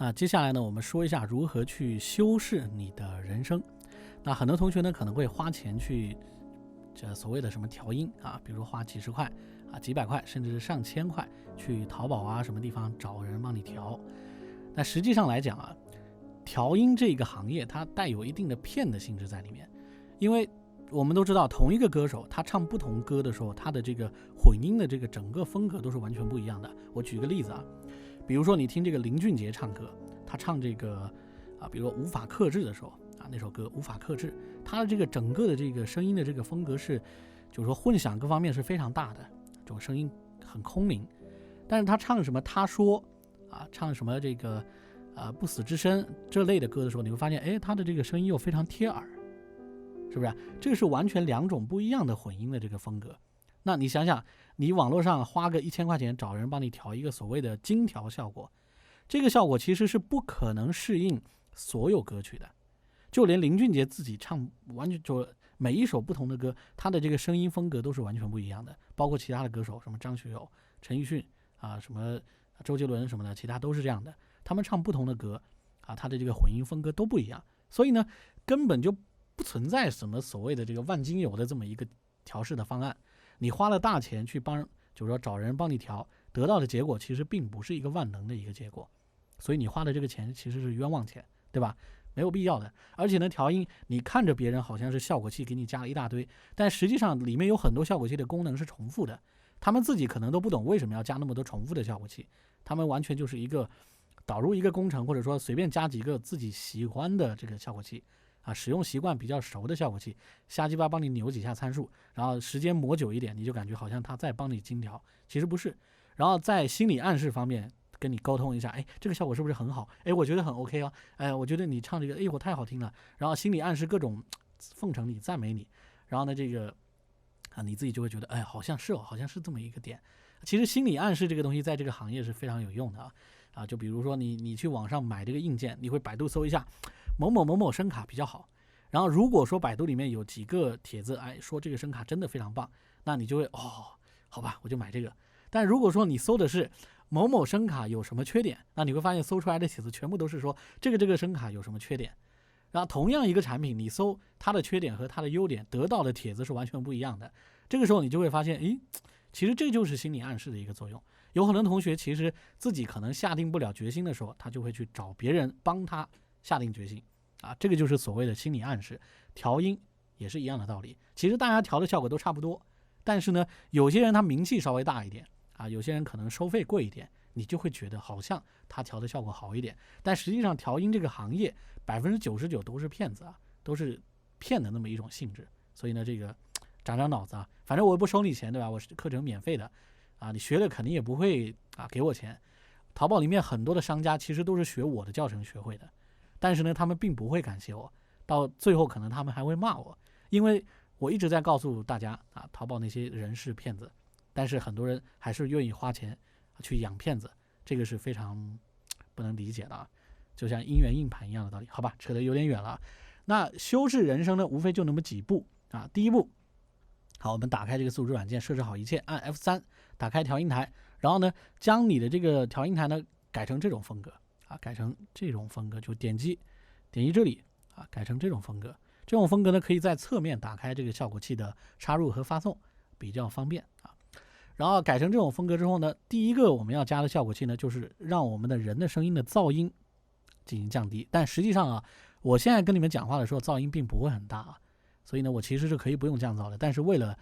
那接下来呢，我们说一下如何去修饰你的人声。那很多同学呢可能会花钱去这所谓的什么调音啊，比如花几十块啊、几百块，甚至是上千块去淘宝啊什么地方找人帮你调。那实际上来讲啊，调音这个行业它带有一定的骗的性质在里面，因为我们都知道同一个歌手他唱不同歌的时候，他的这个混音的这个整个风格都是完全不一样的。我举个例子啊，比如说你听这个林俊杰唱歌，他唱这个比如说无法克制的时候啊，那首歌无法克制，他的这个整个的这个声音的这个风格是，就是说混响各方面是非常大的，这种声音很空灵。但是他唱什么他说啊，唱什么这个不死之身这类的歌的时候，你会发现哎，他的这个声音又非常贴耳，是不是？这个是完全两种不一样的混音的这个风格。那你想想，你网络上花个1000块钱找人帮你调一个所谓的精调效果，这个效果其实是不可能适应所有歌曲的。就连林俊杰自己唱，完全就每一首不同的歌，他的这个声音风格都是完全不一样的。包括其他的歌手，什么张学友、陈奕迅啊，什么周杰伦什么的，其他都是这样的。他们唱不同的歌啊，他的这个混音风格都不一样。所以呢，根本就不存在什么所谓的这个万金油的这么一个调试的方案。你花了大钱去就是说找人帮你调，得到的结果其实并不是一个万能的一个结果，所以你花的这个钱其实是冤枉钱，对吧？没有必要的。而且呢，调音你看着别人好像是效果器给你加了一大堆，但实际上里面有很多效果器的功能是重复的，他们自己可能都不懂为什么要加那么多重复的效果器，他们完全就是一个导入一个工程，或者说随便加几个自己喜欢的这个效果器啊，使用习惯比较熟的效果器，瞎鸡巴帮你扭几下参数，然后时间磨久一点，你就感觉好像他在帮你精调，其实不是。然后在心理暗示方面跟你沟通一下，哎，这个效果是不是很好？哎，我觉得很 OK 哦，哎，我觉得你唱这个，哎，我太好听了。然后心理暗示各种奉承你、赞美你，然后呢，这个你自己就会觉得，哎，好像是哦，好像是这么一个点。其实心理暗示这个东西在这个行业是非常有用的啊，就比如说你去网上买这个硬件，你会百度搜一下某某某某声卡比较好，然后如果说百度里面有几个帖子，哎，说这个声卡真的非常棒，那你就会好吧，我就买这个。但如果说你搜的是某某声卡有什么缺点，那你会发现搜出来的帖子全部都是说这个声卡有什么缺点。然后同样一个产品，你搜它的缺点和它的优点，得到的帖子是完全不一样的。这个时候你就会发现，其实这就是心理暗示的一个作用。有很多同学其实自己可能下定不了决心的时候，他就会去找别人帮他下定决心啊，这个就是所谓的心理暗示。调音也是一样的道理，其实大家调的效果都差不多，但是呢，有些人他名气稍微大一点啊，有些人可能收费贵一点，你就会觉得好像他调的效果好一点，但实际上调音这个行业99%都是骗子啊，都是骗的那么一种性质。所以呢，这个长脑子啊，反正我不收你钱，对吧？我是课程免费的啊，你学了肯定也不会给我钱。淘宝里面很多的商家其实都是学我的教程学会的，但是呢，他们并不会感谢我，到最后可能他们还会骂我，因为我一直在告诉大家啊，淘宝那些人是骗子，但是很多人还是愿意花钱去养骗子，这个是非常不能理解的啊，就像姻缘硬盘一样的道理。好吧，扯得有点远了。那修饰人声呢，无非就那么几步啊。第一步，好，我们打开这个素质软件，设置好一切，按 F3 打开调音台，然后呢，将你的这个调音台呢改成这种风格啊，改成这种风格，就点击这里啊，改成这种风格。这种风格呢，可以在侧面打开这个效果器的插入和发送，比较方便啊。然后改成这种风格之后呢，第一个我们要加的效果器呢，就是让我们的人的声音的噪音进行降低。但实际上啊，我现在跟你们讲话的时候，噪音并不会很大啊。所以呢，我其实是可以不用降噪的，但是为了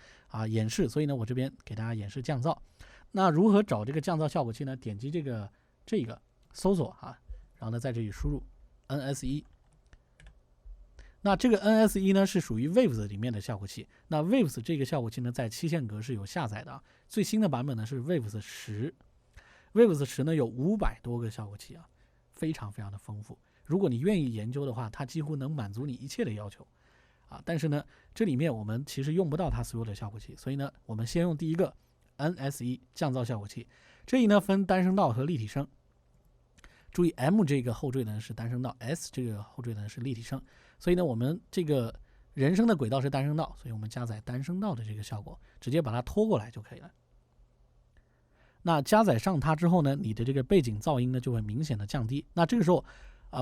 演示，所以呢，我这边给大家演示降噪。那如何找这个降噪效果器呢？点击这个搜索然后呢，在这里输入 NS1。那这个 NS1呢是属于 Waves 里面的效果器。那 Waves 这个效果器呢，在期限格是有下载的最新的版本呢是 Waves 10。Waves 10呢有500多个效果器非常非常的丰富。如果你愿意研究的话，它几乎能满足你一切的要求。但是呢，这里面我们其实用不到它所有的效果器，所以呢，我们先用第一个 NS1 降噪效果器。这里呢分单声道和立体声。注意 M 这个后缀呢是单声道， S 这个后缀呢是立体声。所以呢，我们这个人声的轨道是单声道，所以我们加载单声道的这个效果，直接把它拖过来就可以了。那加载上它之后呢，你的这个背景噪音呢就会明显的降低。那这个时候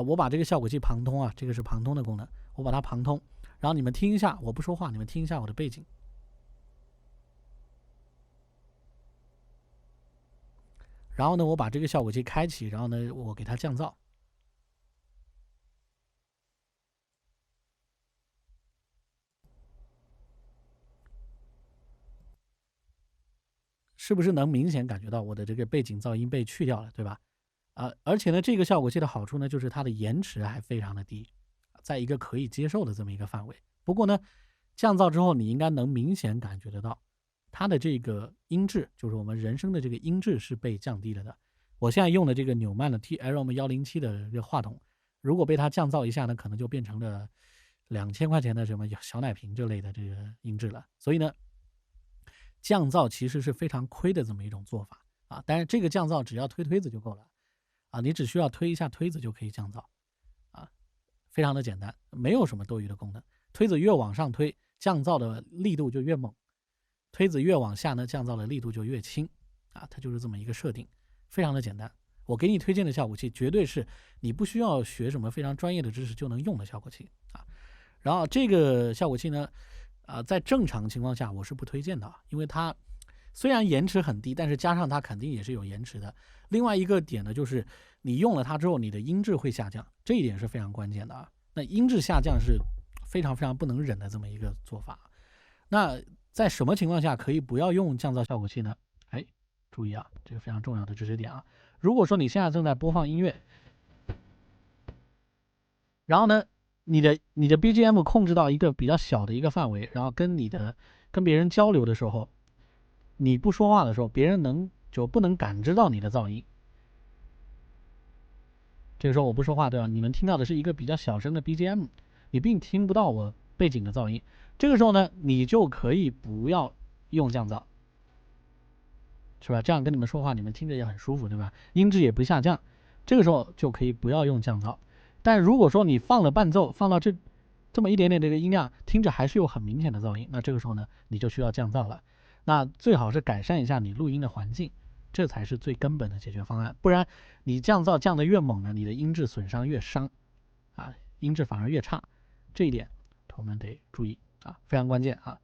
我把这个效果器旁通啊，这个是旁通的功能，我把它旁通，然后你们听一下，我不说话，你们听一下我的背景。然后呢，我把这个效果器开启，然后呢，我给它降噪。是不是能明显感觉到我的这个背景噪音被去掉了，对吧？而且呢，这个效果器的好处呢，就是它的延迟还非常的低，在一个可以接受的这么一个范围。不过呢，降噪之后，你应该能明显感觉得到，它的这个音质，就是我们人声的这个音质是被降低了的。我现在用的这个纽曼的 TLM107的这个话筒，如果被它降噪一下呢，可能就变成了2000块钱的什么小奶瓶这类的这个音质了。所以呢，降噪其实是非常亏的这么一种做法啊。但是这个降噪只要推推子就够了啊，你只需要推一下推子就可以降噪啊，非常的简单，没有什么多余的功能。推子越往上推，降噪的力度就越猛；推子越往下呢，降噪的力度就越轻啊，它就是这么一个设定，非常的简单。我给你推荐的效果器绝对是你不需要学什么非常专业的知识就能用的效果器啊。然后这个效果器呢，在正常情况下我是不推荐的，因为它虽然延迟很低，但是加上它肯定也是有延迟的。另外一个点呢，就是你用了它之后，你的音质会下降，这一点是非常关键的啊。那音质下降是非常非常不能忍的这么一个做法。那在什么情况下可以不要用降噪效果器呢？注意啊，这个非常重要的知识点啊。如果说你现在正在播放音乐，然后呢，你的 BGM 控制到一个比较小的一个范围，然后跟别人交流的时候，你不说话的时候，别人就不能感知到你的噪音。这个时候我不说话，对吧？你们听到的是一个比较小声的 BGM， 你并听不到我背景的噪音。这个时候呢，你就可以不要用降噪，是吧？这样跟你们说话，你们听着也很舒服，对吧？音质也不下降，这个时候就可以不要用降噪。但如果说你放了伴奏，放到这么一点点这个音量，听着还是有很明显的噪音，那这个时候呢，你就需要降噪了。那最好是改善一下你录音的环境，这才是最根本的解决方案。不然你降噪降得越猛呢，你的音质损伤越伤啊，音质反而越差。这一点我们得注意啊，非常关键啊。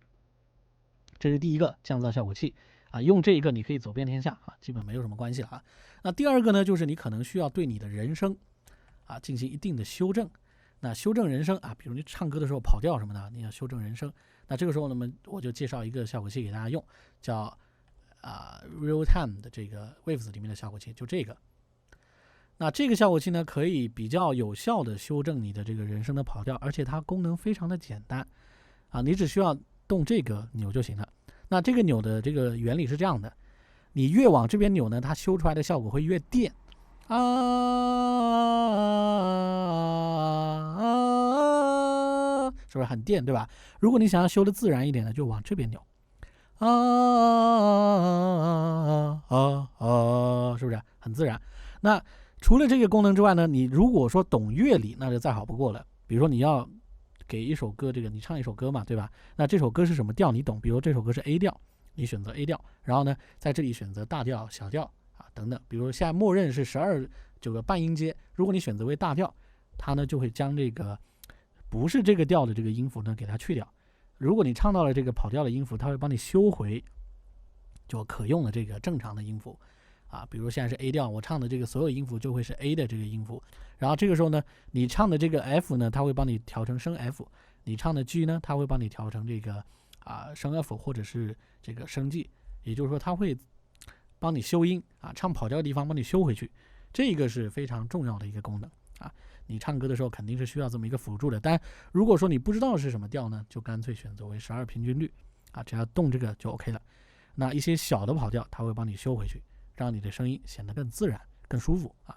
这是第一个降噪效果器啊，用这一个你可以走遍天下啊，基本没有什么关系了啊。那第二个呢，就是你可能需要对你的人声啊进行一定的修正。那修正人声啊，比如你唱歌的时候跑调什么的，你要修正人声。那这个时候呢，我就介绍一个效果器给大家用，叫Real Time 的这个 Waves 里面的效果器，就这个。那这个效果器呢，可以比较有效的修正你的这个人声的跑调，而且它功能非常的简单啊，你只需要动这个钮就行了。那这个钮的这个原理是这样的，你越往这边扭呢，它修出来的效果会越电是不是很电，对吧？如果你想要修的自然一点呢，就往这边扭是不是很自然？那除了这个功能之外呢，你如果说懂乐理，那就再好不过了。比如说你要给一首歌，你唱一首歌嘛，对吧？那这首歌是什么调你懂，比如这首歌是 A 调，你选择 A 调，然后呢在这里选择大调、小调啊等等。比如现在默认是9个半音阶，如果你选择为大调，它呢就会将这个不是这个调的这个音符呢给它去掉。如果你唱到了这个跑调的音符，它会帮你修回就可用的这个正常的音符啊。比如现在是 A 调，我唱的这个所有音符就会是 A 的这个音符，然后这个时候呢，你唱的这个 F 呢，它会帮你调成升 F， 你唱的 G 呢，它会帮你调成这个升 F 或者是这个升 G， 也就是说它会帮你修音啊，唱跑调的地方帮你修回去，这个是非常重要的一个功能啊。你唱歌的时候肯定是需要这么一个辅助的，但如果说你不知道是什么调呢，就干脆选择为12平均律啊，只要动这个就 OK 了。那一些小的跑调，它会帮你修回去，让你的声音显得更自然、更舒服啊。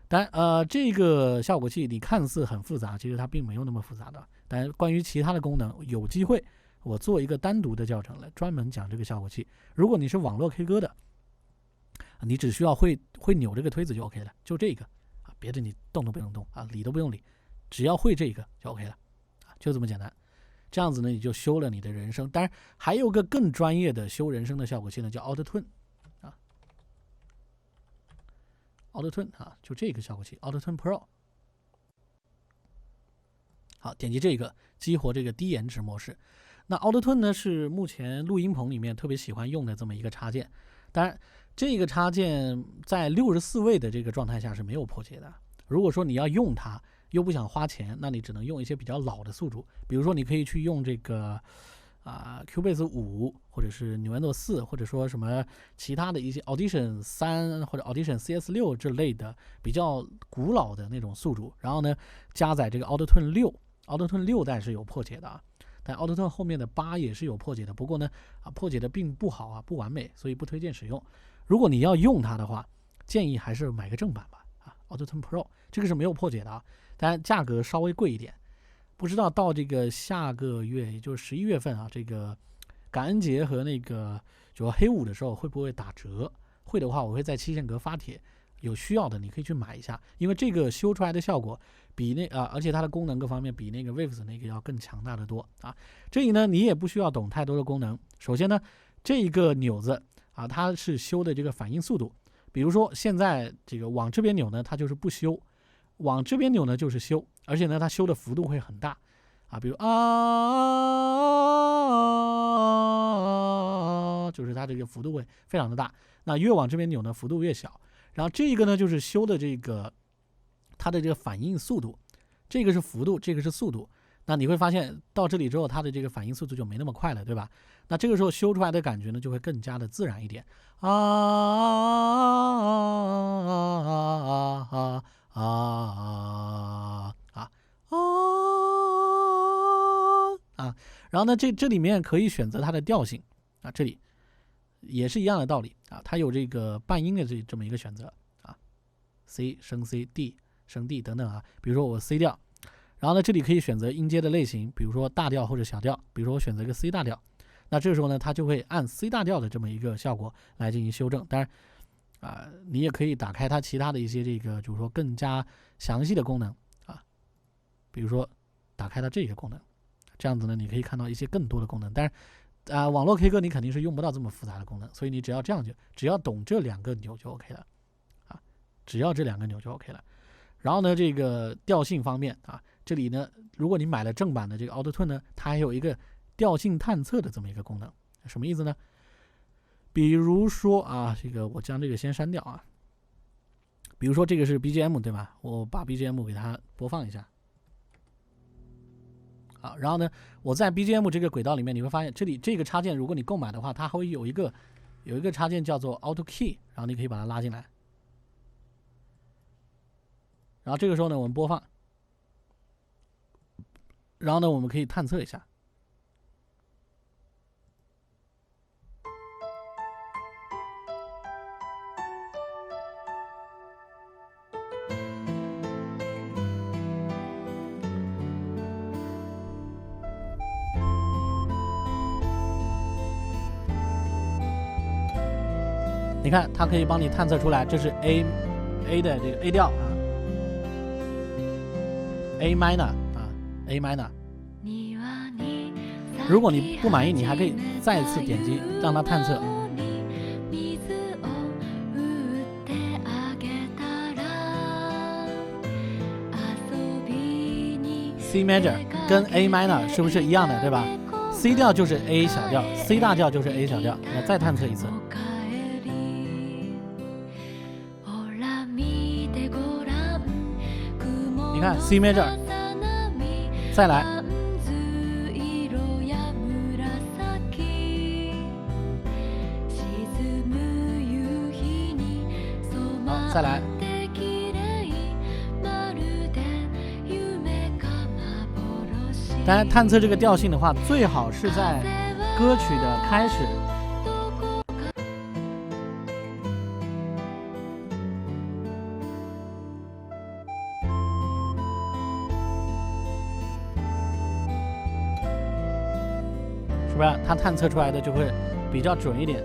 但这个效果器你看似很复杂，其实它并没有那么复杂的。但关于其他的功能，有机会我做一个单独的教程来专门讲这个效果器。如果你是网络 K 歌的，你只需要会扭这个推子就 OK 了，就这个啊，别的你动都不用动啊，理都不用理，只要会这个就 OK 了啊，就这么简单。这样子呢，你就修了你的人声。当然，还有个更专业的修人声的效果器呢，叫 Auto Tune 啊。Auto-Tune 啊，就这个效果器 Auto-Tune Pro。好，点击这个激活这个低延迟模式。那 Auto-Tune 呢是目前录音棚里面特别喜欢用的这么一个插件。当然，这个插件在64位的这个状态下是没有破解的。如果说你要用它又不想花钱，那你只能用一些比较老的宿主，比如说你可以去用这个Cubase 5，或者是 Nuendo 4，或者说什么其他的一些 Audition 3或者 Audition CS6 这类的比较古老的那种宿主，然后呢加载这个 Auto-Tune 6，Auto-Tune 6代是有破解的啊，但 Auto-Tune 后面的8也是有破解的，不过呢破解的并不好啊，不完美，所以不推荐使用。如果你要用它的话，建议还是买个正版吧Auto-Tune Pro 这个是没有破解的啊，当然价格稍微贵一点。不知道到这个下个月，也就是11月份啊，这个感恩节和那个就黑五的时候会不会打折？会的话，我会在期限格发帖，有需要的你可以去买一下，因为这个修出来的效果比而且它的功能各方面比那个 Waves 那个要更强大的多啊。这里呢，你也不需要懂太多的功能。首先呢，这个钮子啊，它是修的这个反应速度，比如说现在这个往这边扭呢，它就是不修。往这边扭呢就是修，而且呢它修的幅度会很大啊，比如就是它这个幅度会非常的大，那越往这边扭呢幅度越小。然后这个呢就是修的这个它的这个反应速度，这个是幅度，这个是速度。那你会发现到这里之后，它的这个反应速度就没那么快了，对吧？那这个时候修出来的感觉呢就会更加的自然一点然后呢，这里面可以选择它的调性啊，这里也是一样的道理啊，它有这个半音的这么一个选择啊 ，C 升 C，D 升 D 等等啊，比如说我 C 调，然后呢这里可以选择音阶的类型，比如说大调或者小调，比如说我选择一个 C 大调，那这个时候呢它就会按 C 大调的这么一个效果来进行修正，当然。你也可以打开它其他的一些这个，就是说更加详细的功能啊，比如说打开它这个功能，这样子呢，你可以看到一些更多的功能。但是网络 K 歌你肯定是用不到这么复杂的功能，所以你只要这样只要懂这两个钮就 OK 了啊，只要这两个钮就 OK 了。然后呢，这个调性方面啊，这里呢，如果你买了正版的这个 Auto-Tune 呢，它还有一个调性探测的这么一个功能，什么意思呢？比如说这个我将这个先删掉啊。比如说这个是 BGM 对吧？我把 BGM 给它播放一下。好，然后呢，我在 BGM 这个轨道里面，你会发现这里这个插件，如果你购买的话，它会有一个插件叫做 Auto Key， 然后你可以把它拉进来。然后这个时候呢，我们播放，然后呢，我们可以探测一下。你看，它可以帮你探测出来，这是 A 的这个 A 调啊 ，A minor 啊 ，A minor。如果你不满意，你还可以再次点击让它探测。C major 跟 A minor 是不是一样的，对吧 ？C 调就是 A 小调 ，C 大调就是 A 小调。那再探测一次。你看 C major， 再来，好，再来。当然，探测这个调性的话，最好是在歌曲的开始。是不是它探测出来的就会比较准一点？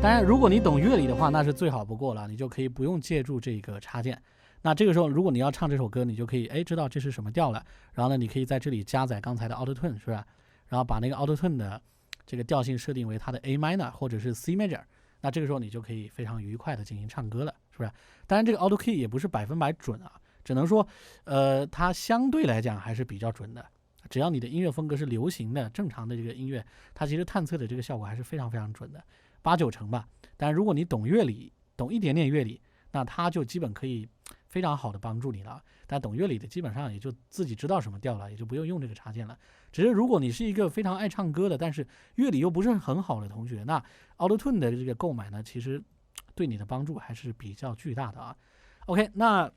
当然，如果你懂乐理的话，那是最好不过了，你就可以不用借助这个插件。那这个时候，如果你要唱这首歌，你就可以知道这是什么调了。然后呢，你可以在这里加载刚才的 Auto-Tune， 是吧？然后把那个 Auto-Tune 的这个调性设定为它的 A minor 或者是 C major， 那这个时候你就可以非常愉快的进行唱歌了，是吧？是不是？当然这个 Auto Key 也不是100%准啊，只能说它相对来讲还是比较准的。只要你的音乐风格是流行的正常的这个音乐，它其实探测的这个效果还是非常非常准的，8-9成吧。但如果你懂乐理，懂一点点乐理，那它就基本可以非常好的帮助你了。但懂乐理的基本上也就自己知道什么调了，也就不用用这个插件了。只是如果你是一个非常爱唱歌的，但是乐理又不是很好的同学，那 Auto Tune 的这个购买呢，其实对你的帮助还是比较巨大的啊。OK， 那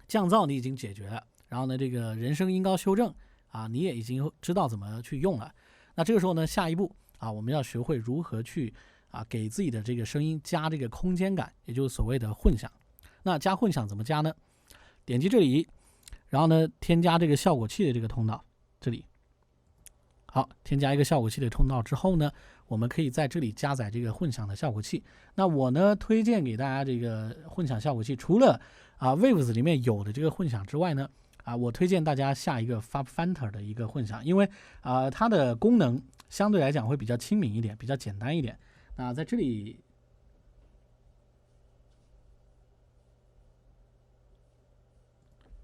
降噪你已经解决了，然后呢，这个人声音高修正啊，你也已经知道怎么去用了。那这个时候呢，下一步啊，我们要学会如何去给自己的这个声音加这个空间感，也就是所谓的混响。那加混响怎么加呢？点击这里，然后呢，添加这个效果器的这个通道，这里。好，添加一个效果器的通道之后呢，我们可以在这里加载这个混响的效果器。那我呢，推荐给大家这个混响效果器，除了Waves 里面有的这个混响之外呢，我推荐大家下一个 FabFilter 的一个混响，因为它的功能相对来讲会比较亲民一点，比较简单一点。那在这里，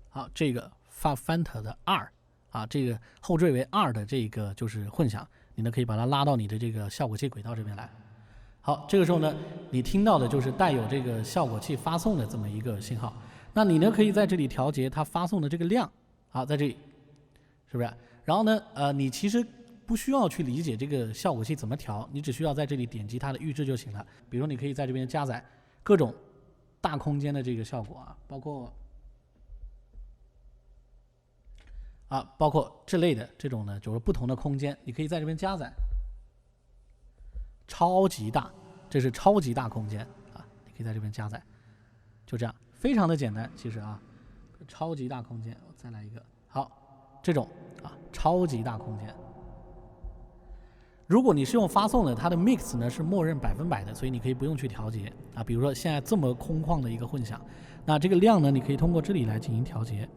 好，这个 FabFilter 的2这个后缀为2的这个就是混响，你呢可以把它拉到你的这个效果器轨道这边来。好，这个时候呢，你听到的就是带有这个效果器发送的这么一个信号。那你呢可以在这里调节它发送的这个量，好，在这里，是不是？然后呢，你其实不需要去理解这个效果器怎么调，你只需要在这里点击它的预置就行了。比如你可以在这边加载各种大空间的这个效果包括这类的这种呢，就是不同的空间，你可以在这边加载。超级大，这是超级大空间你可以在这边加载，就这样，非常的简单。其实超级大空间，我再来一个，好，这种超级大空间。如果你是用发送的，它的 mix 呢是默认100%的，所以你可以不用去调节比如说现在这么空旷的一个混响，那这个量呢，你可以通过这里来进行调节，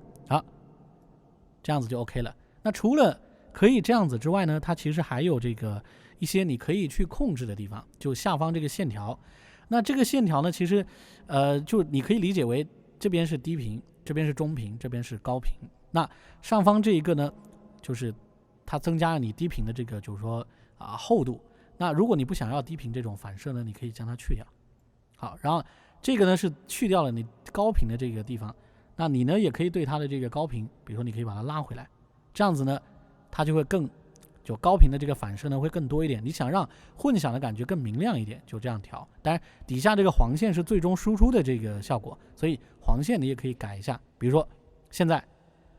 这样子就 OK 了。那除了可以这样子之外呢，它其实还有这个一些你可以去控制的地方，就下方这个线条。那这个线条呢，其实就你可以理解为这边是低频，这边是中频，这边是高频。那上方这一个呢，就是它增加了你低频的这个就是说厚度。那如果你不想要低频这种反射呢，你可以将它去掉。好，然后这个呢是去掉了你高频的这个地方。那你呢也可以对它的这个高频，比如说你可以把它拉回来，这样子呢它就会就高频的这个反射呢会更多一点。你想让混响的感觉更明亮一点，就这样调。当然底下这个黄线是最终输出的这个效果，所以黄线你也可以改一下。比如说现在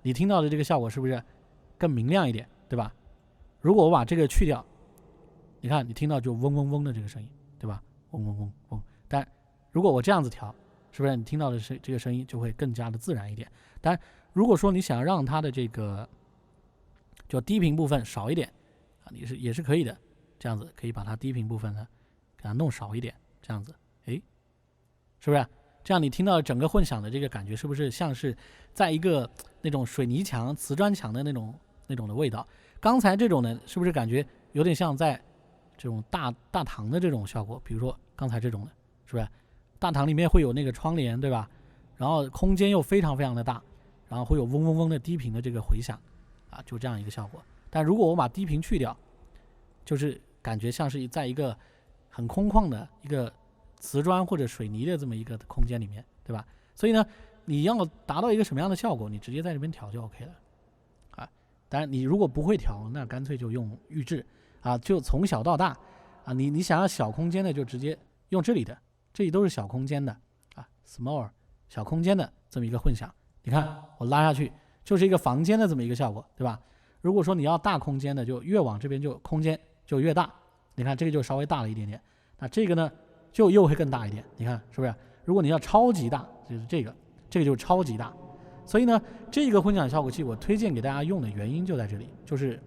你听到的这个效果是不是更明亮一点，对吧？如果我把这个去掉，你看你听到就嗡嗡嗡的这个声音，对吧？嗡嗡嗡嗡。但如果我这样子调，是不是你听到的这个声音就会更加的自然一点？但如果说你想让它的这个就低频部分少一点也是可以的。这样子可以把它低频部分呢给它弄少一点，这样子，是不是？这样你听到整个混响的这个感觉，是不是像是在一个那种水泥墙、瓷砖墙的那种的味道？刚才这种呢，是不是感觉有点像在这种大堂的这种效果？比如说刚才这种的，是不是？大堂里面会有那个窗帘，对吧？然后空间又非常非常的大，然后会有嗡嗡嗡的低频的这个回响就这样一个效果。但如果我把低频去掉，就是感觉像是在一个很空旷的一个瓷砖或者水泥的这么一个空间里面，对吧？所以呢，你要达到一个什么样的效果，你直接在这边调就 OK 了当然你如果不会调，那干脆就用预制就从小到大你想要小空间的就直接用这里的，这里都是小空间的small 小空间的这么一个混响。你看我拉下去就是一个房间的这么一个效果，对吧？如果说你要大空间的，就越往这边就空间就越大。你看这个就稍微大了一点点，那这个呢就又会更大一点。你看是不是？如果你要超级大，就是这个就是超级大。所以呢，这个混响效果器我推荐给大家用的原因就在这里，就是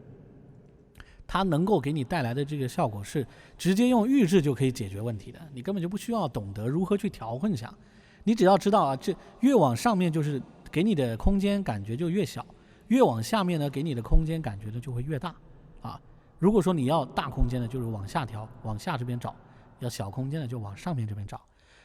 它能够给你带来的这个效果是直接用预制就可以解决问题的，你根本就不需要懂得如何去调混响。你只要知道这越往上面就是给你的空间感觉就越小，越往下面呢给你的空间感觉呢就会越大如果说你要大空间的，就是往下调，往下这边找；要小空间的就往上面这边找。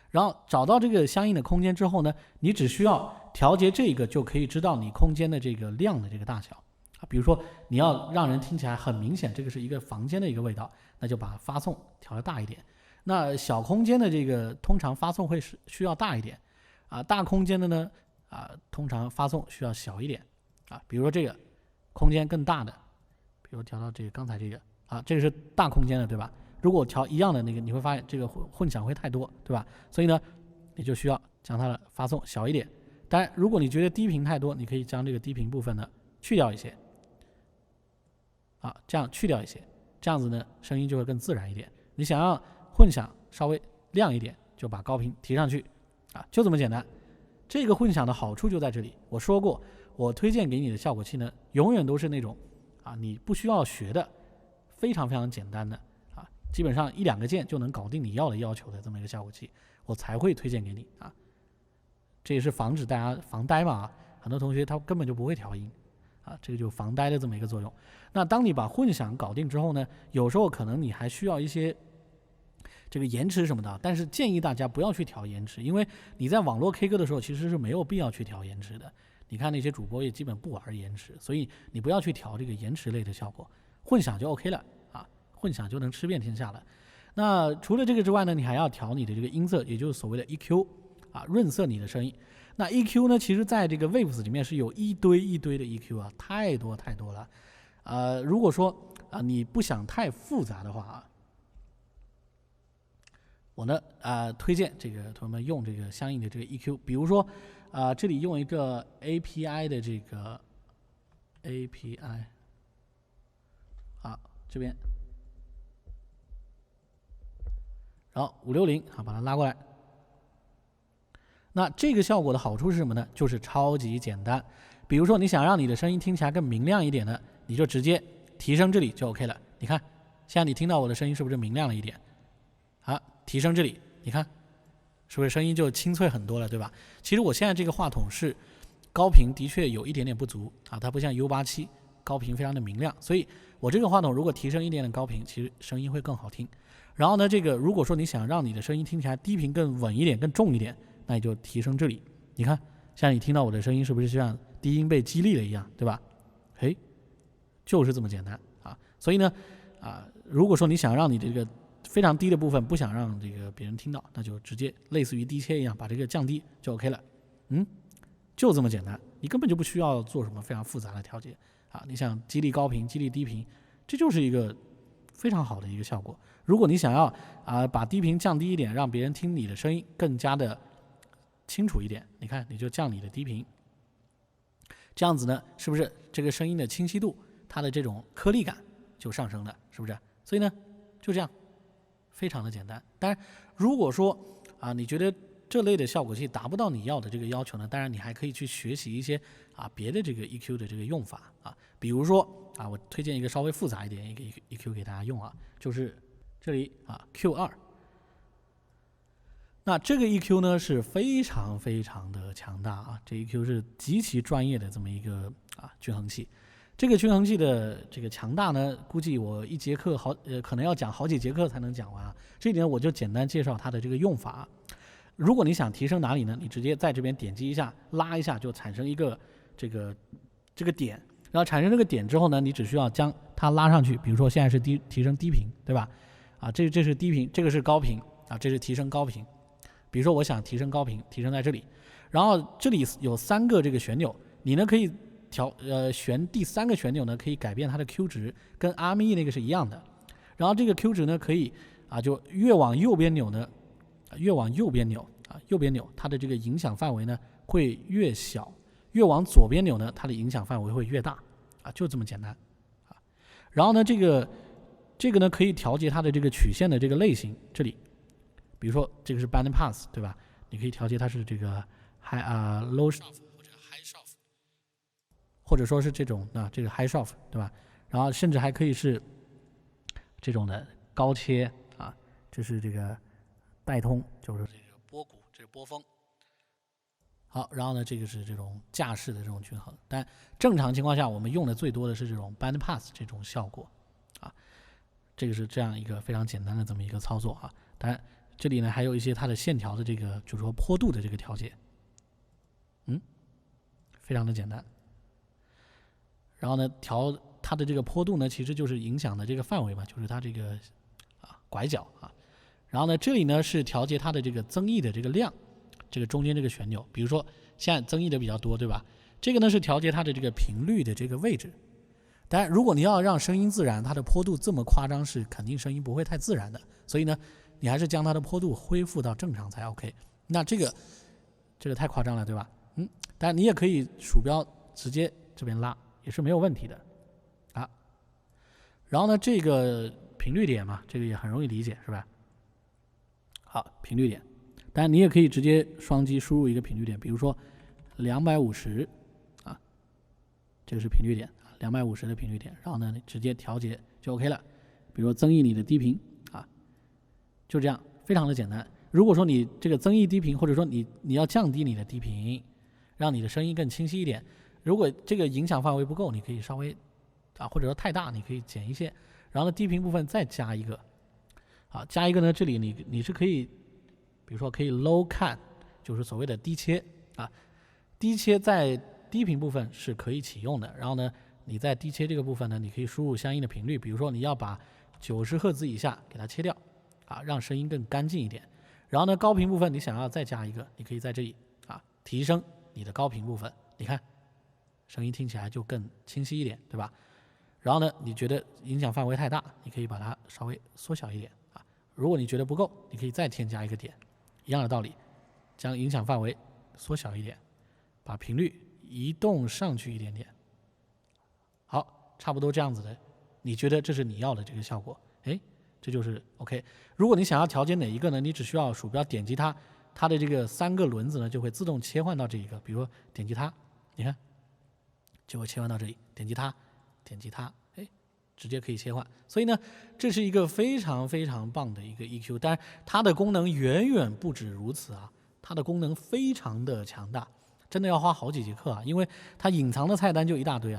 然后找到这个相应的空间之后呢，你只需要调节这个就可以知道你空间的这个量的这个大小啊。比如说你要让人听起来很明显这个是一个房间的一个味道，那就把发送调得大一点。那小空间的这个通常发送会需要大一点啊，大空间的呢通常发送需要小一点啊。比如说这个空间更大的，比如调到这个刚才这个这个是大空间的，对吧？如果调一样的那个，你会发现这个混响会太多，对吧？所以呢，你就需要将它的发送小一点。当然，如果你觉得低频太多，你可以将这个低频部分呢去掉一些这样去掉一些，这样子呢声音就会更自然一点。你想让混响稍微亮一点，就把高频提上去就这么简单。这个混响的好处就在这里，我说过，我推荐给你的效果器呢，永远都是那种你不需要学的，非常非常简单的基本上1-2个键就能搞定你要求的这么一个效果器，我才会推荐给你这也是防止大家防呆嘛很多同学他根本就不会调音这个就防呆的这么一个作用。那当你把混响搞定之后呢，有时候可能你还需要一些这个延迟什么的，但是建议大家不要去调延迟，因为你在网络 K 歌的时候其实是没有必要去调延迟的。你看那些主播也基本不玩延迟，所以你不要去调这个延迟类的效果，混响就 OK 了混响就能吃遍天下了。那除了这个之外呢，你还要调你的这个音色，也就是所谓的 EQ 润色你的声音。那 EQ 呢，其实在这个 Waves 里面是有一堆一堆的 EQ 太多太多了如果说你不想太复杂的话我呢推荐这个同学们用这个相应的这个 EQ， 比如说这里用一个 API 的这个 API 这边，然后560把它拉过来。那这个效果的好处是什么呢？就是超级简单。比如说你想让你的声音听起来更明亮一点呢，你就直接提升这里就 OK 了。你看现在你听到我的声音是不是明亮了一点提升这里，你看是不是声音就清脆很多了，对吧？其实我现在这个话筒是高频的确有一点点不足它不像 U87 高频非常的明亮，所以我这个话筒如果提升一点点高频，其实声音会更好听。然后呢，这个如果说你想让你的声音听起来低频更稳一点更重一点，那你就提升这里。你看现在你听到我的声音是不是就像低音被激励了一样，对吧？就是这么简单所以呢如果说你想让你这个非常低的部分不想让这个别人听到，那就直接类似于低切一样把这个降低就 OK 了就这么简单，你根本就不需要做什么非常复杂的调节你想激励高频激励低频，这就是一个非常好的一个效果。如果你想要把低频降低一点，让别人听你的声音更加的清楚一点，你看你就降你的低频，这样子呢是不是这个声音的清晰度它的这种颗粒感就上升了，是不是？所以呢就这样非常的简单。当然如果说你觉得这类的效果器达不到你要的这个要求呢，当然你还可以去学习一些别的这个 EQ 的这个用法比如说我推荐一个稍微复杂一点一个 EQ 给大家用就是这里Q2。那这个 EQ 呢是非常非常的强大这 EQ 是极其专业的这么一个均衡器。这个均衡器的这个强大呢，估计我一节课可能要讲好几节课才能讲完这一点我就简单介绍它的这个用法如果你想提升哪里呢，你直接在这边点击一下拉一下就产生一个这个点，然后产生这个点之后呢，你只需要将它拉上去。比如说现在是提升低频，对吧这是低频，这个是高频这是提升高频。比如说我想提升高频，提升在这里，然后这里有3个这个旋钮，你呢可以旋第3个旋钮呢可以改变它的 Q 值，跟 RME 那个是一样的。然后这个 Q 值呢可以就越往右边扭呢，右边扭它的这个影响范围呢会越小，越往左边扭呢它的影响范围会越大就这么简单然后呢这个呢可以调节它的这个曲线的这个类型，这里比如说这个是 band pass 对吧，你可以调节它是这个low shuffle 或者 high shuffle， 或者说是这种这个 high shuffle 对吧，然后甚至还可以是这种的高切这是这个带通，就是这个波谷，这是波峰。好，然后呢这个是这种架势的这种均衡，但正常情况下我们用的最多的是这种 band pass 这种效果这个是这样一个非常简单的这么一个操作当然这里呢还有一些它的线条的这个，就是说坡度的这个调节，非常的简单。然后呢，调它的这个坡度呢，其实就是影响的这个范围嘛，就是它这个拐角啊。然后呢，这里呢是调节它的这个增益的这个量，这个中间这个旋钮，比如说现在增益的比较多，对吧？这个呢是调节它的这个频率的这个位置。当然，如果你要让声音自然，它的坡度这么夸张，是肯定声音不会太自然的。所以呢，你还是将它的坡度恢复到正常才 OK。那这个太夸张了，对吧？当然你也可以鼠标直接这边拉，也是没有问题的啊。然后呢，这个频率点嘛，这个也很容易理解，是吧？好，频率点，当然你也可以直接双击输入一个频率点，比如说250啊，这个是频率点，250的频率点，然后呢，你直接调节就 OK 了。比如说增益你的低频啊，就这样，非常的简单。如果说你这个增益低频，或者说你要降低你的低频，让你的声音更清晰一点，如果这个影响范围不够，你可以稍微或者说太大，你可以减一些，然后呢低频部分再加一个。加一个呢，这里你是可以，比如说可以 low cut， 就是所谓的低切啊，低切在低频部分是可以启用的。然后呢，你在低切这个部分呢，你可以输入相应的频率，比如说你要把90赫兹以下给它切掉让声音更干净一点。然后呢，高频部分你想要再加一个，你可以在这里提升你的高频部分，你看声音听起来就更清晰一点，对吧？然后呢，你觉得影响范围太大，你可以把它稍微缩小一点如果你觉得不够，你可以再添加一个点，一样的道理，将影响范围缩小一点，把频率移动上去一点点。好，差不多这样子的，你觉得这是你要的这个效果？这就是 OK。如果你想要调节哪一个呢？你只需要鼠标点击它的这个3个轮子呢，就会自动切换到这一个。比如说点击它，你看就会切换到这里，点击它，直接可以切换。所以呢，这是一个非常非常棒的一个 EQ。当然，它的功能远远不止如此它的功能非常的强大，真的要花好几节课因为它隐藏的菜单就一大堆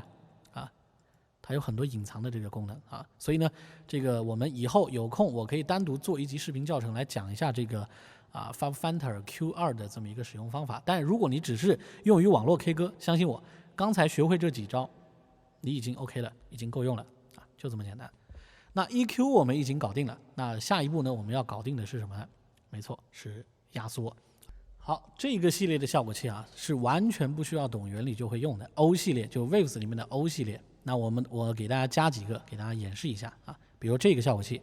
它有很多隐藏的这个功能所以呢，这个我们以后有空，我可以单独做一集视频教程来讲一下这个FabFilter Q2 的这么一个使用方法。但如果你只是用于网络 K 歌，相信我，刚才学会这几招，你已经 OK 了，已经够用了就这么简单。那 EQ 我们已经搞定了，那下一步呢，我们要搞定的是什么呢？没错，是压缩。好，这个系列的效果器是完全不需要懂原理就会用的 O 系列，就 Waves 里面的 O 系列。那我给大家加几个，给大家演示一下比如这个效果器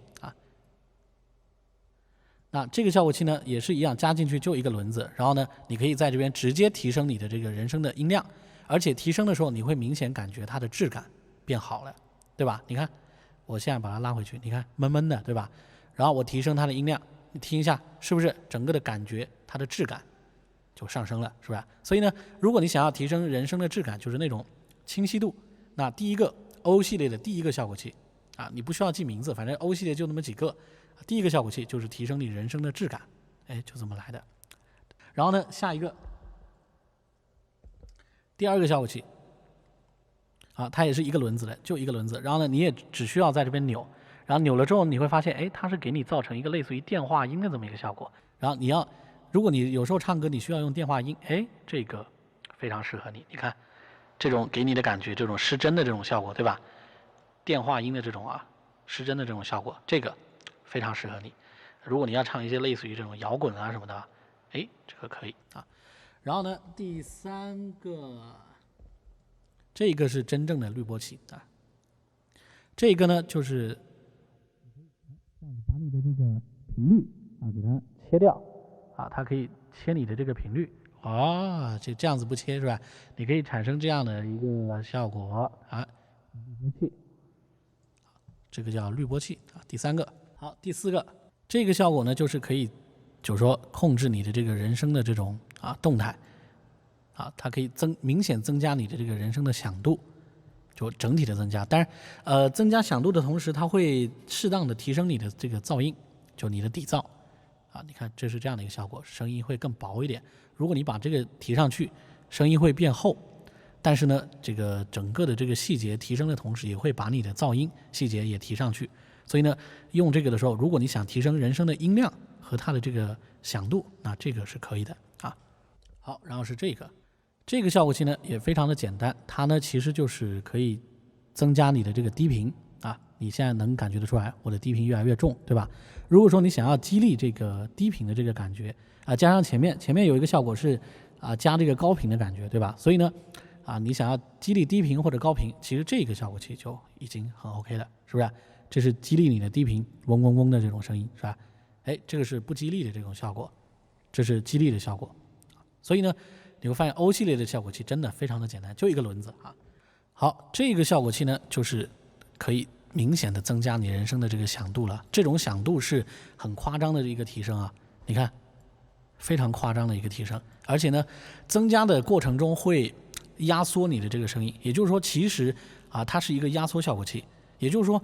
那这个效果器呢也是一样，加进去就一个轮子，然后呢，你可以在这边直接提升你的这个人声的音量，而且提升的时候你会明显感觉它的质感变好了，对吧？你看，我现在把它拉回去，你看闷闷的，对吧？然后我提升它的音量，你听一下，是不是整个的感觉它的质感就上升了，是吧？所以呢，如果你想要提升人声的质感，就是那种清晰度，那第一个 O 系列的第一个效果器你不需要记名字，反正 O 系列就那么几个。第一个效果器就是提升你人声的质感，就这么来的。然后呢，下一个，第二个效果器它也是一个轮子的，就一个轮子。然后呢，你也只需要在这边扭，然后扭了之后，你会发现，它是给你造成一个类似于电话音的这么一个效果。然后如果你有时候唱歌你需要用电话音，这个非常适合你。你看，这种给你的感觉，这种失真的这种效果，对吧？电话音的这种失真的这种效果，这个非常适合你。如果你要唱一些类似于这种摇滚什么的，这个可以然后呢，第三个，这个是真正的滤波器这个呢就是把你的这个频率给它切掉它可以切你的这个频率就这样子不切是吧？你可以产生这样的一个效果滤波器，这个叫滤波器第三个。好，第四个，这个效果呢就是可以，就是说控制你的这个人声的这种动态它可以明显增加你的这个人声的响度，就整体的增加。当然增加响度的同时，它会适当的提升你的这个噪音，就你的底噪你看这是这样的一个效果，声音会更薄一点。如果你把这个提上去，声音会变厚，但是呢这个整个的这个细节提升的同时，也会把你的噪音细节也提上去。所以呢，用这个的时候，如果你想提升人声的音量和它的这个响度，那这个是可以的啊。好，然后是这个效果器呢也非常的简单，它呢其实就是可以增加你的这个低频啊。你现在能感觉得出来，我的低频越来越重，对吧？如果说你想要激励这个低频的这个感觉啊，加上前面有一个效果是啊加这个高频的感觉，对吧？所以呢啊，你想要激励低频或者高频，其实这个效果器就已经很 OK 了，是不是？这是激励你的低频嗡嗡嗡的这种声音，是吧？哎，这个是不激励的这种效果，这是激励的效果。所以呢，你会发现欧系列的效果器真的非常的简单，就一个轮子啊。好，这个效果器呢，就是可以明显的增加你人声的这个响度了。这种响度是很夸张的一个提升啊，你看，非常夸张的一个提升，而且呢，增加的过程中会压缩你的这个声音，也就是说，其实啊，它是一个压缩效果器。也就是说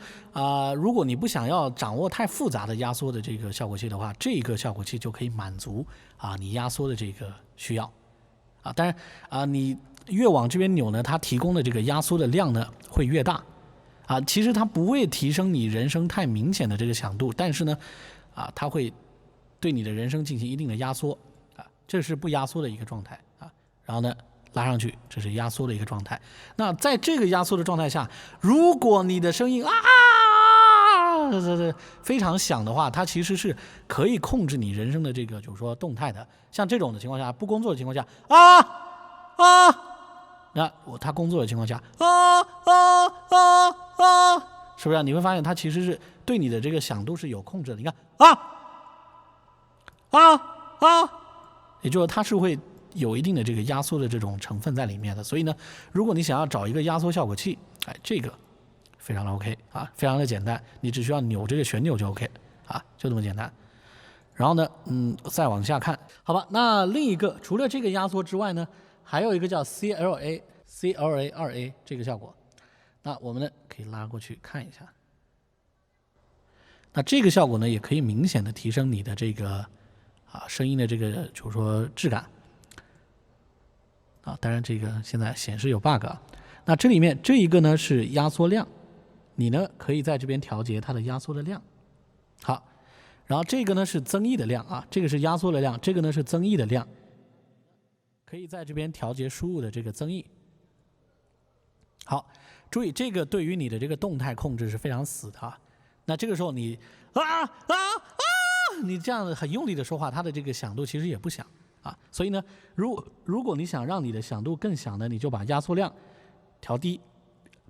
如果你不想要掌握太复杂的压缩的这个效果器的话，这个效果器就可以满足你压缩的这个需要当然你越往这边扭呢，它提供的这个压缩的量呢会越大其实它不会提升你人声太明显的这个响度，但是呢它会对你的人声进行一定的压缩这是不压缩的一个状态然后呢拉上去，这是压缩的一个状态。那在这个压缩的状态下，如果你的声音非常响的话，它其实是可以控制你人声的这个就是说动态的。像这种的情况下，不工作的情况下那它工作的情况下是不是你会发现它其实是对你的这个响度是有控制的。你看也就是说它是会有一定的这个压缩的这种成分在里面的。所以呢，如果你想要找一个压缩效果器，这个非常的 OK 非常的简单，你只需要扭这个旋钮就 OK 就这么简单。然后呢再往下看，好吧，那另一个除了这个压缩之外呢，还有一个叫 CLA 2A 这个效果。那我们呢可以拉过去看一下。那这个效果呢也可以明显的提升你的这个声音的这个就是说质感当然这个现在显示有 bug 那这里面这一个呢是压缩量，你呢可以在这边调节它的压缩的量。好，然后这个呢是增益的量这个是压缩的量，这个呢是增益的量，可以在这边调节输入的这个增益。好，注意这个对于你的这个动态控制是非常死的那这个时候你你这样很用力的说话，它的这个响度其实也不响所以呢，如果你想让你的响度更响呢，你就把压缩量调低，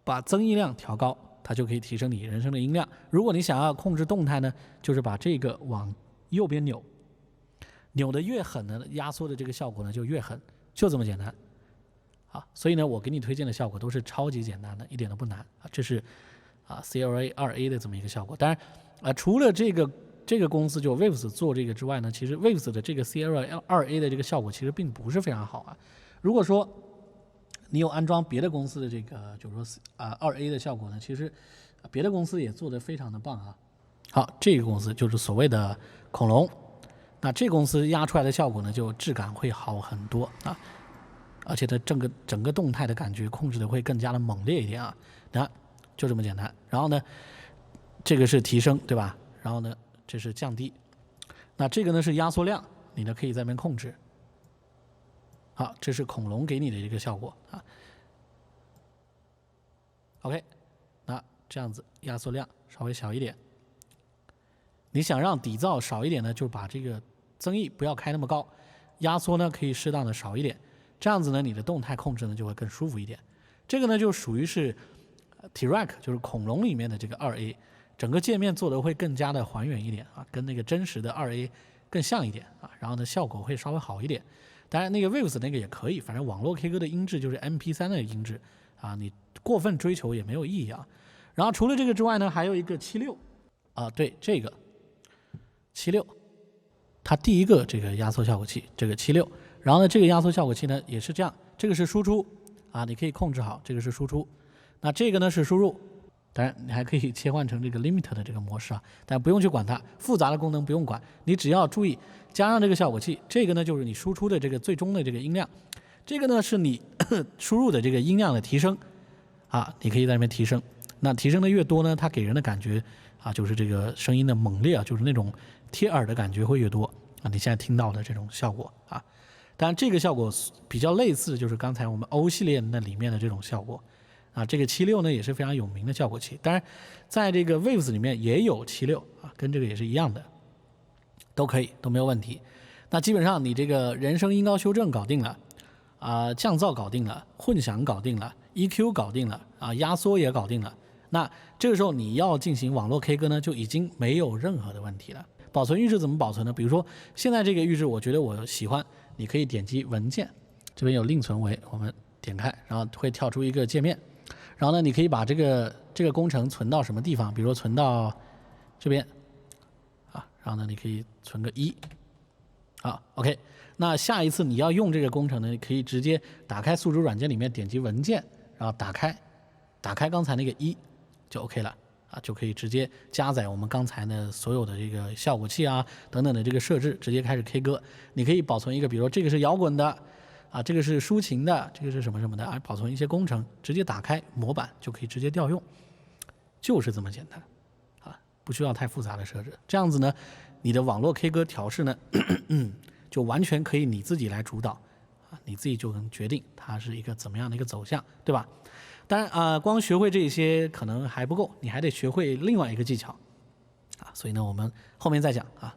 把增益量调高，它就可以提升你人声的音量。如果你想要控制动态呢，就是把这个往右边扭的越狠呢，压缩的这个效果呢就越狠，就这么简单所以呢，我给你推荐的效果都是超级简单的，一点都不难这是CLA 2A 的这么一个效果。当然除了这个公司就 Waves 做这个之外呢，其实 Waves 的这个 CLA 2A 的这个效果其实并不是非常好如果说你有安装别的公司的这个就是说2A 的效果呢，其实别的公司也做得非常的棒好，这个公司就是所谓的恐龙，那这公司压出来的效果呢，就质感会好很多而且它整个动态的感觉控制的会更加的猛烈一点那就这么简单。然后呢，这个是提升，对吧？然后呢，这是降低。那这个呢是压缩量，你呢可以在那边控制。好，这是恐龙给你的一个效果OK， 那这样子压缩量稍微小一点。你想让底噪少一点呢，就把这个增益不要开那么高，压缩呢可以适当的少一点。这样子呢，你的动态控制呢就会更舒服一点。这个呢就属于是 T-Rex 就是恐龙里面的这个 2A， 整个界面做的会更加的还原一点跟那个真实的 2A 更像一点然后呢效果会稍微好一点。当然那个 Waves 那个也可以，反正网络 K 歌的音质就是 MP3 的音质你过分追求也没有意义然后除了这个之外呢，还有一个76对，这个76它第一个这个压缩效果器，这个76。然后呢，这个压缩效果器呢也是这样，这个是输出你可以控制好，这个是输出。那这个呢是输入，当然你还可以切换成这个 limit 的这个模式但不用去管它，复杂的功能不用管，你只要注意加上这个效果器，这个呢就是你输出的这个最终的这个音量，这个呢是你输入的这个音量的提升你可以在那边提升。那提升的越多呢，它给人的感觉就是这个声音的猛烈就是那种贴耳的感觉会越多啊。你现在听到的这种效果啊，当然这个效果比较类似，就是刚才我们 O 系列那里面的这种效果啊。这个76呢也是非常有名的效果器，当然在这个 Waves 里面也有76啊，跟这个也是一样的，都可以，都没有问题。那基本上你这个人声音高修正搞定了啊，降噪搞定了，混响搞定了， EQ 搞定了啊，压缩也搞定了。那这个时候你要进行网络 K 歌呢，就已经没有任何的问题了。保存预制怎么保存呢？比如说现在这个预制，我觉得我喜欢，你可以点击文件，这边有另存为，我们点开，然后会跳出一个界面，然后呢，你可以把这个工程存到什么地方？比如说存到这边啊，然后呢，你可以存个1。好 ，OK。那下一次你要用这个工程呢，可以直接打开宿主软件里面，点击文件，然后打开刚才那个1就 OK 了啊，就可以直接加载我们刚才的所有的这个效果器啊等等的这个设置，直接开始 K 歌。你可以保存一个，比如说这个是摇滚的啊，这个是抒情的，这个是什么什么的啊，保存一些工程，直接打开模板就可以直接调用，就是这么简单啊，不需要太复杂的设置。这样子呢，你的网络 K 歌调试呢就完全可以你自己来主导啊，你自己就能决定它是一个怎么样的一个走向，对吧？当然光学会这些可能还不够，你还得学会另外一个技巧啊，所以呢我们后面再讲啊。